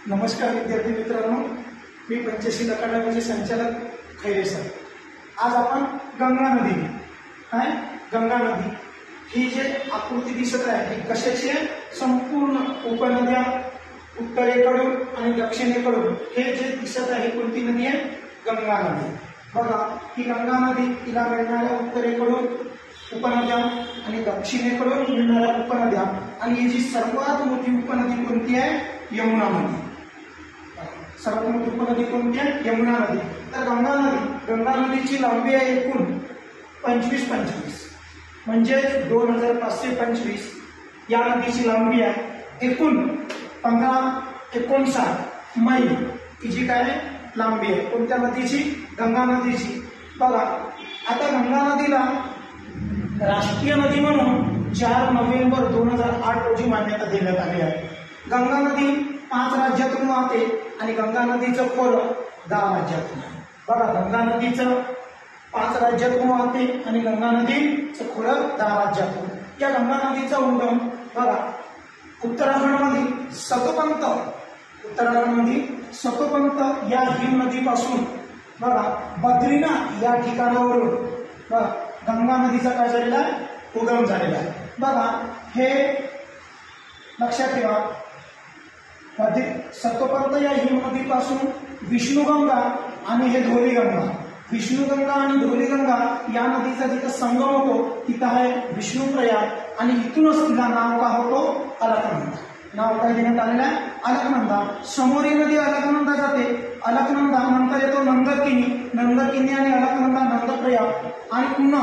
नमस्कार विद्यार्थी मित्रांनो, मी पंचशील अकादमीचे संचालक खैरे सर। आज आपण गंगा नदी गंगा नदी ही जे आकृती दिसत आहे ही कशाची आहे? संपूर्ण उपनद्या उत्तरेकडून आणि दक्षिणेकडून हे जे दिसत आहे कोणती नदी आहे? गंगा नदी। बघा ही गंगा नदी तिला मिळणाऱ्या उत्तरेकडून उपनद्या आणि दक्षिणेकडून मिळणाऱ्या उपनद्या आणि ही जी सर्वात मोठी उपनदी कोणती आहे? यमुना नदी। सर्वात मोठी उपनदी कोणती आहे? यमुना नदी। तर गंगा नदीची लांबी आहे एकूण 25 म्हणजे 2525 या नदीची लांबी आहे। एकूण 1559 मैल ही जी काय लांबी आहे कोणत्या नदीची? गंगा नदीची। बघा आता गंगा नदीला राष्ट्रीय नदी म्हणून 4 नोव्हेंबर 2008 रोजी मान्यता देण्यात आली आहे। गंगा नदी 5 राज्यातून वाहते आणि गंगा नदीचं खोरं 10 राज्यातून आहे। बघा गंगा नदीचं 5 राज्यातून वाहते आणि गंगा नदीचं खोरं 10 राज्यातून। या गंगा नदीचा उगम बघा उत्तराखंडमध्ये सतोपंत या हिम नदीपासून बघा बद्रीनाथ या ठिकाणावरून बघा गंगा नदीचा काय झालेला आहे? उगम झालेला आहे। बघा हे लक्षात ठेवा, सतोपंत या हिम नदीपासून विष्णुगंगा आणि हे धौलीगंगा, विष्णुगंगा आणि धौलीगंगा या नदीचा जिथं संगम होतो तिथं आहे विष्णुप्रयाग आणि इथूनच तिला नाव का होतो? अलकनंदा। नाव काय देण्यात आलेलं आहे? अलकनंदा। समोर नदी अलकनंदा जाते, अलकनंदा नंतर येतो नंदकिनी आणि अलकनंदा नंदप्रयाग आणि पुन्हा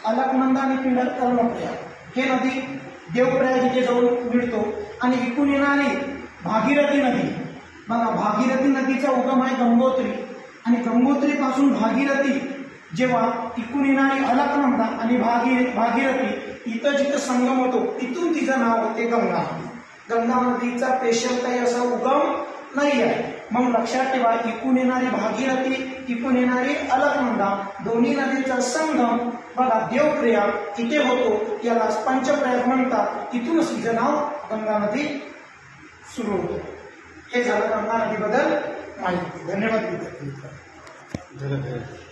अलकनंदा आणि कर्णप्रयाग हे नदी देवप्रयाग इथे जाऊन मिळतो आणि इकडून येणारी भागीरथी नदी बघा भागीरथी नदीचा उगम आहे गंगोत्री आणि गंगोत्री पासून भागीरथी जेव्हा इकडून येणारी अलकनंदा आणि भागीरथी इथं जिथं संगम होतो तिथून तिचं नाव होते गंगा नदी। गंगा नदीचा स्पेशल काही असा उगम नाही आहे। मग लक्षात ठेवा, इकडून येणारी भागीरथी इकडून येणारी अलकनंदा दोन्ही नदीचा संगम बघा देवप्रयाग इथे होतो, याला पंचप्रयाग म्हणतात। तिथूनच तिचं नाव गंगा नदी सुरू होतो। हे झालं गंगा नदीबद्दल माहिती। धन्यवाद विद्यार्थी मित्रांनो।